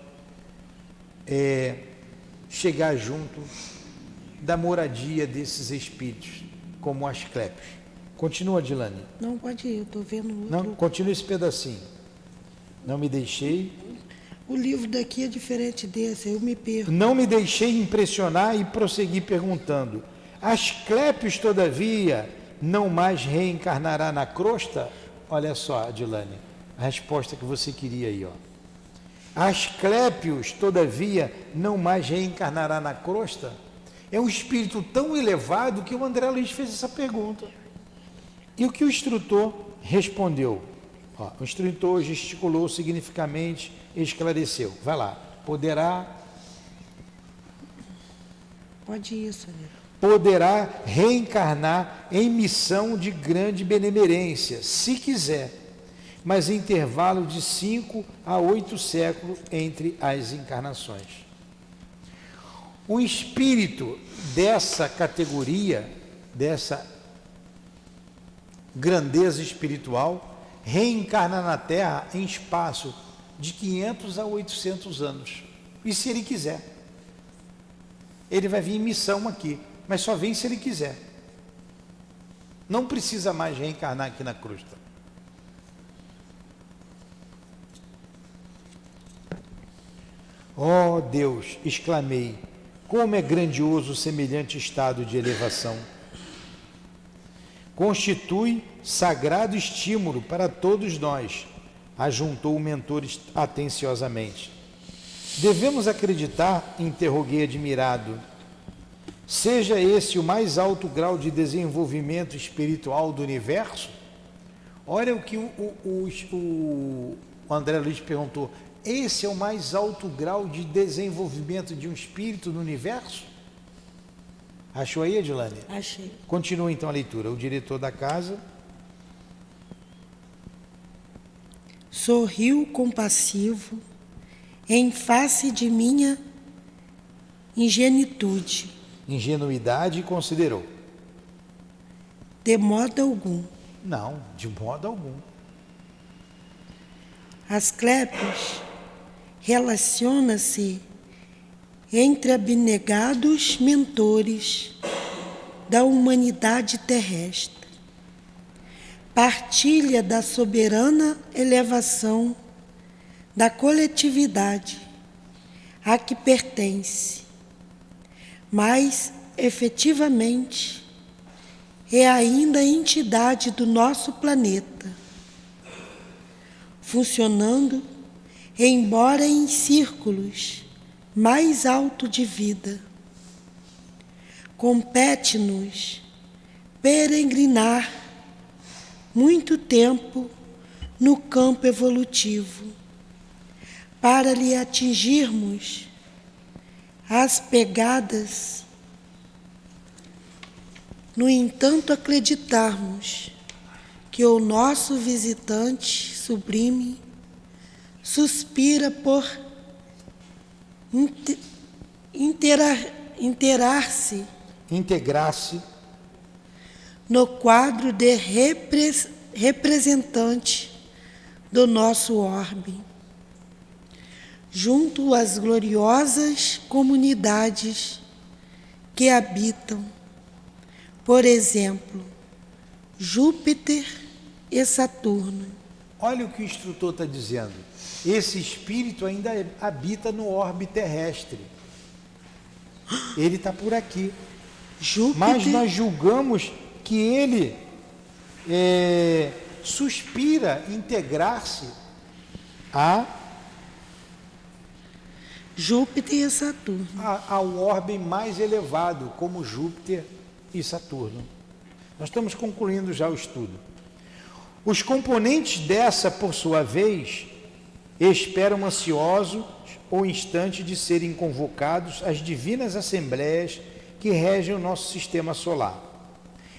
chegar junto da moradia desses espíritos, como Asclépios. Continua, Dilane. Não, pode ir, eu estou vendo outro. Não, continua esse pedacinho. Não me deixei. O livro daqui é diferente desse, eu me perco. Não me deixei impressionar e prossegui perguntando: Asclépios, todavia, não mais reencarnará na crosta? Olha só, Dilane, a resposta que você queria aí, ó. Asclépios, todavia, não mais reencarnará na crosta? É um espírito tão elevado que o André Luiz fez essa pergunta. E o que o instrutor respondeu? Ó, o instrutor gesticulou significativamente e esclareceu. Vai lá. Pode ir, senhor. Poderá reencarnar em missão de grande benemerência, se quiser, mas em intervalo de 5 a 8 séculos entre as encarnações. O espírito dessa categoria, dessa grandeza espiritual, reencarna na Terra em espaço de 500 a 800 anos. E se ele quiser? Ele vai vir em missão aqui, mas só vem se ele quiser. Não precisa mais reencarnar aqui na crosta. Oh Deus, exclamei, como é grandioso semelhante estado de elevação. Constitui sagrado estímulo para todos nós, ajuntou o mentor atenciosamente. Devemos acreditar, interroguei admirado, seja esse o mais alto grau de desenvolvimento espiritual do universo? Olha o que o André Luiz perguntou. Esse é o mais alto grau de desenvolvimento de um espírito no universo? Achou aí, Adilane? Achei. Continua então a leitura. O diretor da casa sorriu compassivo em face de minha ingenuidade. Ingenuidade, considerou. De modo algum. Não, de modo algum. Asclépios relaciona-se entre abnegados mentores da humanidade terrestre. Partilha da soberana elevação da coletividade a que pertence, mas, efetivamente, é ainda a entidade do nosso planeta, funcionando, embora em círculos mais alto de vida. Compete-nos peregrinar muito tempo no campo evolutivo, para lhe atingirmos as pegadas. No entanto, acreditarmos que o nosso visitante sublime suspira por integrar-se no quadro de representante do nosso orbe, junto às gloriosas comunidades que habitam Por exemplo, Júpiter e Saturno. Olha o que o instrutor está dizendo. Esse espírito ainda habita no orbe terrestre. Ele está por aqui. Júpiter, Mas nós julgamos que ele suspira integrar-se Júpiter e Saturno. ao orbe mais elevado, como Júpiter e Saturno. Nós estamos concluindo já o estudo. Os componentes dessa, por sua vez, esperam ansiosos o instante de serem convocados às divinas assembleias que regem o nosso sistema solar.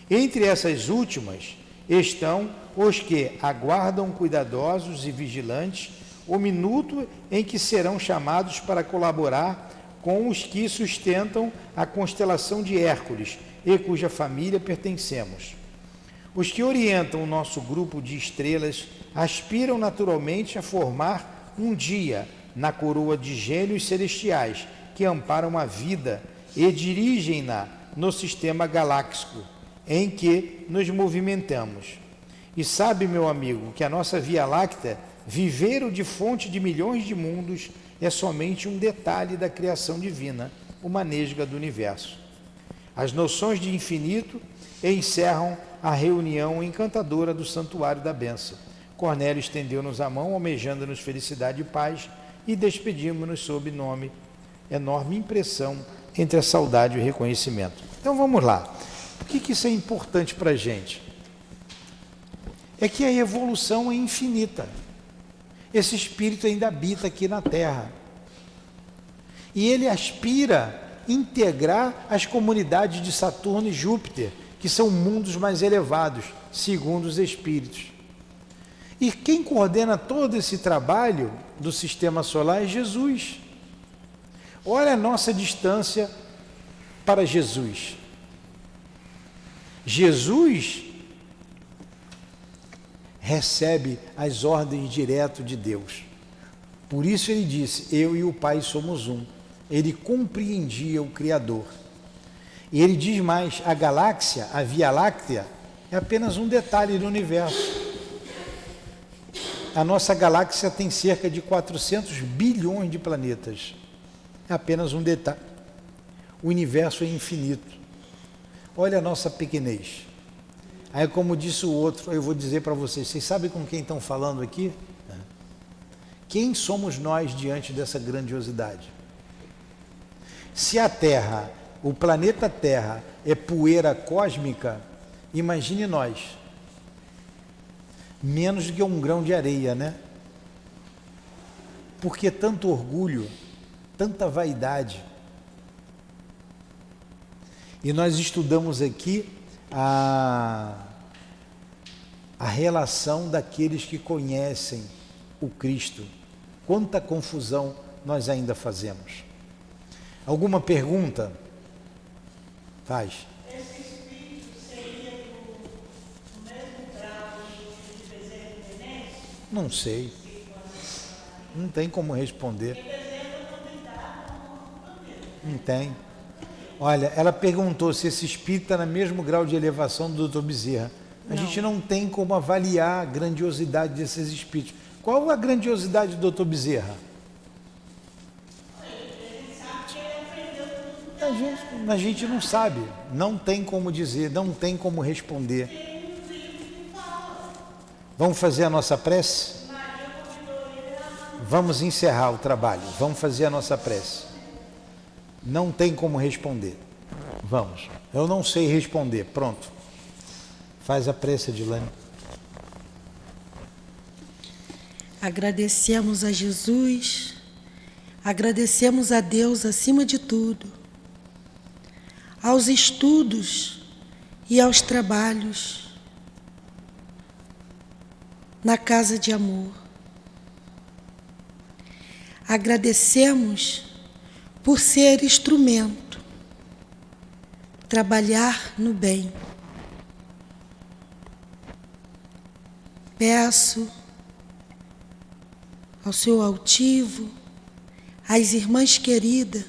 Entre essas últimas estão os que aguardam cuidadosos e vigilantes o minuto em que serão chamados para colaborar com os que sustentam a constelação de Hércules e cuja família pertencemos. Os que orientam o nosso grupo de estrelas aspiram naturalmente a formar um dia na coroa de gênios celestiais que amparam a vida e dirigem-na no sistema galáxico em que nos movimentamos. E sabe, meu amigo, que a nossa Via Láctea, viveiro de fonte de milhões de mundos, é somente um detalhe da criação divina, uma nesga do universo. As noções de infinito encerram a reunião encantadora do Santuário da Bênção. Cornélio estendeu-nos a mão, almejando-nos felicidade e paz, e despedimos-nos sob nome, enorme impressão entre a saudade e o reconhecimento. Então vamos lá. Por que isso é importante para a gente? É que a evolução é infinita. Esse espírito ainda habita aqui na Terra. E ele aspira a integrar as comunidades de Saturno e Júpiter, que são mundos mais elevados, segundo os espíritos. E quem coordena todo esse trabalho do sistema solar é Jesus. Olha a nossa distância para Jesus. Jesus recebe as ordens direto de Deus. Por isso ele disse, eu e o Pai somos um. Ele compreendia o Criador. E ele diz mais, a galáxia, a Via Láctea, é apenas um detalhe do universo. A nossa galáxia tem cerca de 400 bilhões de planetas. É apenas um detalhe. O universo é infinito. Olha a nossa pequenez. Aí, como disse o outro, eu vou dizer para vocês sabem com quem estão falando aqui? Quem somos nós diante dessa grandiosidade? Se a Terra, o planeta Terra, é poeira cósmica, imagine nós. Menos do que um grão de areia, né? Por que tanto orgulho, tanta vaidade? E nós estudamos aqui a relação daqueles que conhecem o Cristo. Quanta confusão nós ainda fazemos. Alguma pergunta? Faz. Esse espírito seria do mesmo grau de Bezerra de Menezes? Não sei. Não tem como responder. Não tem. Olha, ela perguntou se esse espírito está no mesmo grau de elevação do Dr. Bezerra. A gente não tem como avaliar a grandiosidade desses espíritos. Qual a grandiosidade do Dr. Bezerra? A gente não sabe, não tem como dizer, não tem como responder. Vamos fazer a nossa prece? Vamos encerrar o trabalho, vamos fazer a nossa prece. Não tem como responder. Vamos. Eu não sei responder. Pronto. Faz a prece, Edilane. Agradecemos a Jesus, agradecemos a Deus acima de tudo, aos estudos e aos trabalhos na Casa de Amor. Agradecemos por ser instrumento, trabalhar no bem. Peço ao seu altivo, às irmãs queridas,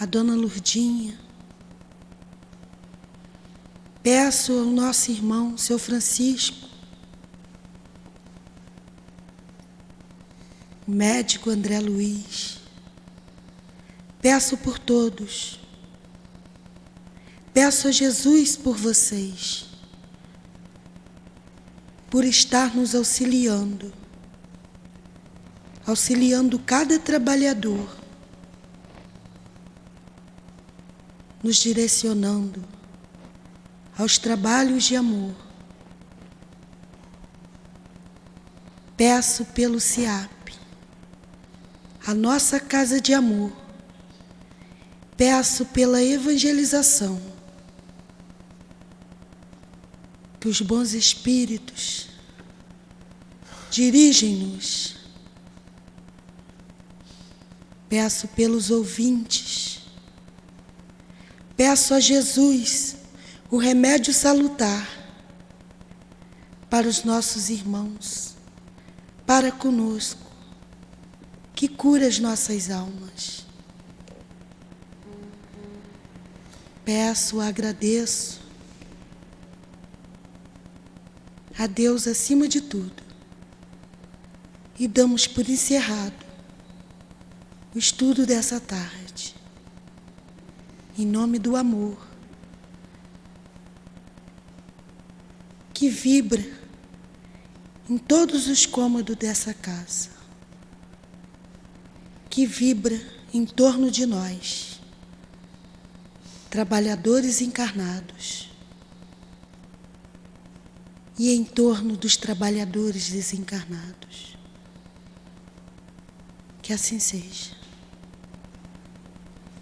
a Dona Lurdinha, Peço ao nosso irmão, seu Francisco, o médico André Luiz. Peço por todos. Peço a Jesus por vocês, por estar nos auxiliando, auxiliando cada trabalhador, nos direcionando aos trabalhos de amor. Peço pelo SIAP, a nossa casa de amor. Peço pela evangelização, que os bons espíritos dirigem-nos. Peço pelos ouvintes. Peço a Jesus o remédio salutar para os nossos irmãos, para conosco, que cura as nossas almas. Peço, agradeço a Deus acima de tudo e damos por encerrado o estudo dessa tarde, em nome do amor que vibra em todos os cômodos dessa casa, que vibra em torno de nós, trabalhadores encarnados, e em torno dos trabalhadores desencarnados. Que assim seja.